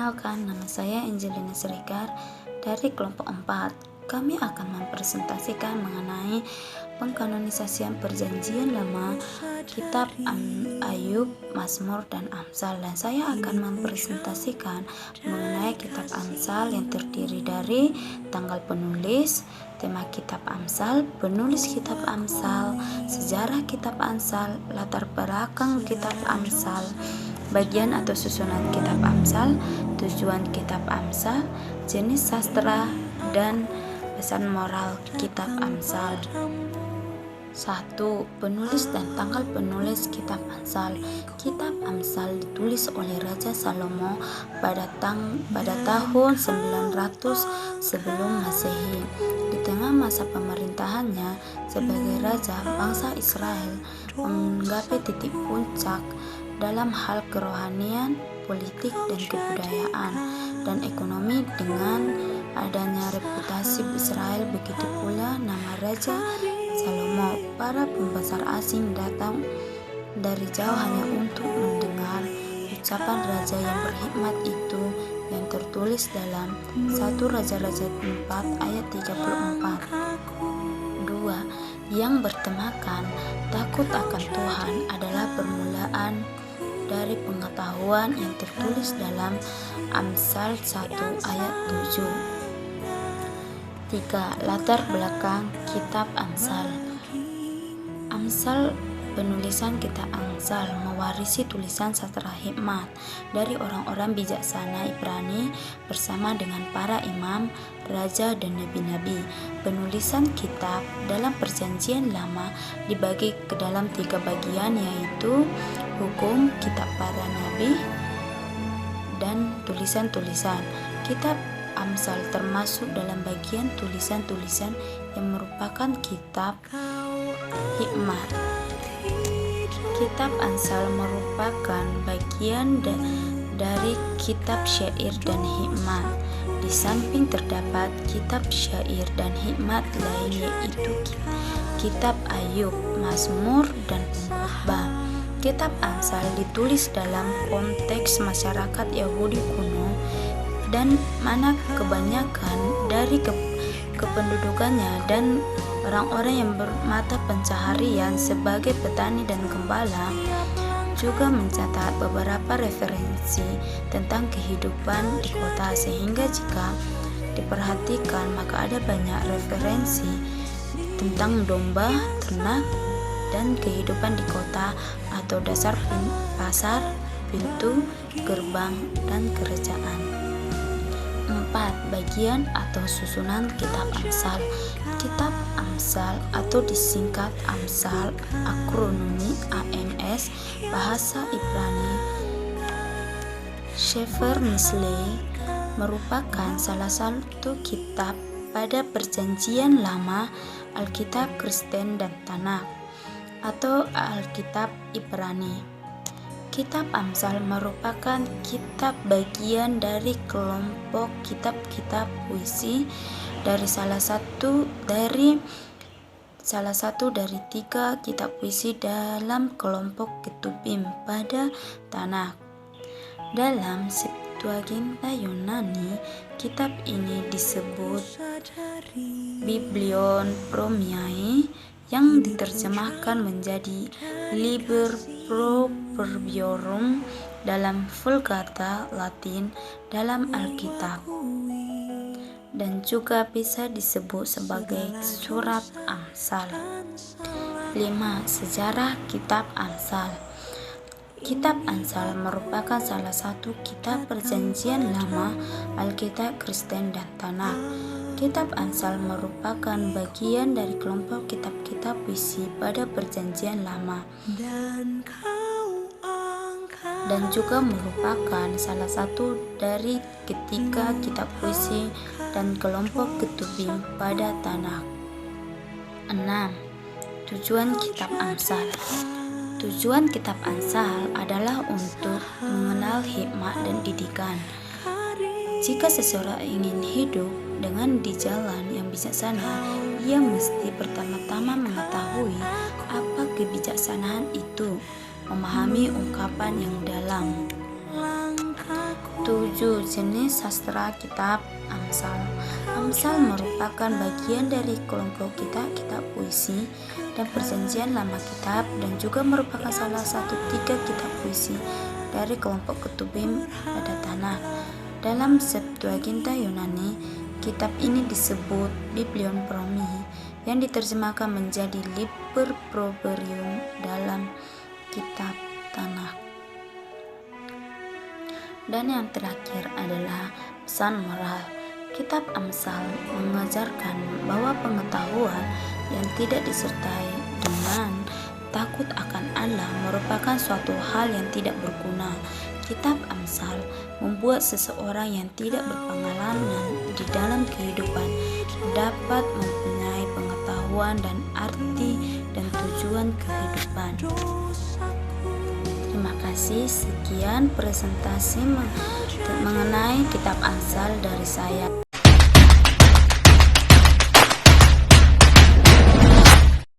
Perkenalkan, nama saya Angelina Srikar dari kelompok 4. Kami akan mempresentasikan mengenai pengkanonisasian Perjanjian Lama, Kitab Ayub, Mazmur, dan Amsal. Dan saya akan mempresentasikan mengenai Kitab Amsal yang terdiri dari tanggal penulis, tema Kitab Amsal, penulis Kitab Amsal, sejarah Kitab Amsal, latar belakang Kitab Amsal, bagian atau susunan Kitab Amsal, tujuan Kitab Amsal, jenis sastra, dan pesan moral Kitab Amsal. 1. Penulis dan tanggal penulis Kitab Amsal. Kitab Amsal ditulis oleh Raja Salomo pada tahun 900 sebelum Masehi. Di tengah masa pemerintahannya sebagai raja, bangsa Israel menggapai titik puncak dalam hal kerohanian, politik, dan kebudayaan, dan ekonomi. Dengan adanya reputasi Israel, begitu pula nama Raja Salomo. Para pembesar asing datang dari jauh hanya untuk mendengar ucapan raja yang berhikmat itu yang tertulis dalam 1 Raja-Raja 4 ayat 34. 2. Yang bertemakan takut akan Tuhan adalah permulaan dari pengetahuan yang tertulis dalam Amsal 1 ayat 7. 3. Latar belakang Kitab Amsal. Amsal, penulisan Kitab Amsal mewarisi tulisan sastra hikmat dari orang-orang bijaksana Ibrani bersama dengan para imam, raja, dan nabi-nabi. Penulisan kitab dalam Perjanjian Lama dibagi ke dalam 3 bagian, yaitu hukum, kitab para nabi, dan tulisan-tulisan. Kitab Amsal termasuk dalam bagian tulisan-tulisan yang merupakan kitab hikmat. Kitab Amsal merupakan bagian dari kitab syair dan hikmat. Di samping terdapat kitab syair dan hikmat lain, yaitu kitab Ayub, Mazmur, dan Pengkhotbah. Kitab Amsal ditulis dalam konteks masyarakat Yahudi kuno, dan mana kebanyakan dari kependudukannya dan orang-orang yang bermata pencaharian sebagai petani dan gembala juga mencatat beberapa referensi tentang kehidupan di kota, sehingga jika diperhatikan maka ada banyak referensi tentang domba, ternak, dan kehidupan di kota atau dasar pasar, pintu, gerbang, dan kerajaan. 4. Bagian atau susunan Kitab Amsal. Kitab Amsal atau disingkat Amsal, akronomi AMS, bahasa Ibrani Sefer Mishlei, merupakan salah satu kitab pada Perjanjian Lama, Alkitab Kristen, dan Tanakh atau Alkitab Ibrani. Kitab Amsal merupakan kitab bagian dari kelompok kitab-kitab puisi dari salah satu dari 3 kitab puisi dalam kelompok Ketubim pada Tanakh. Dalam Septuaginta Yunani, kitab ini disebut Biblion Promiae, yang diterjemahkan menjadi Liber Proverbiorum dalam Vulgata Latin dalam Alkitab, dan juga bisa disebut sebagai Surat Amsal. 5. Sejarah Kitab Amsal. Kitab Amsal merupakan salah satu kitab Perjanjian Lama, Alkitab Kristen, dan Tanakh. Kitab Amsal merupakan bagian dari kelompok kitab-kitab puisi pada Perjanjian Lama, dan juga merupakan salah satu dari ketiga kitab puisi dan kelompok Ketubim pada Tanakh. 6. Tujuan Kitab Amsal. Tujuan Kitab Amsal adalah untuk mengenal hikmat dan didikan. Jika seseorang ingin hidup dengan di jalan yang bijaksana, ia mesti pertama-tama mengetahui apa kebijaksanaan itu, memahami ungkapan yang dalam. 7. Jenis sastra kitab Amsal. Amsal merupakan bagian dari kelompok kitab puisi dan perjanjian lama kitab, dan juga merupakan salah satu 3 kitab puisi dari kelompok Ketubim pada tanah. Dalam Septuaginta Yunani, kitab ini disebut Biblion Promi, yang diterjemahkan menjadi Liber Proberium dalam kitab tanah. Dan yang terakhir adalah pesan moral. Kitab Amsal mengajarkan bahwa pengetahuan yang tidak disertai dengan takut akan Allah merupakan suatu hal yang tidak berguna. Kitab Amsal membuat seseorang yang tidak berpengalaman di dalam kehidupan dapat mempunyai pengetahuan dan arti dan tujuan kehidupan. Terima kasih, sekian presentasi mengenai kitab Amsal dari saya.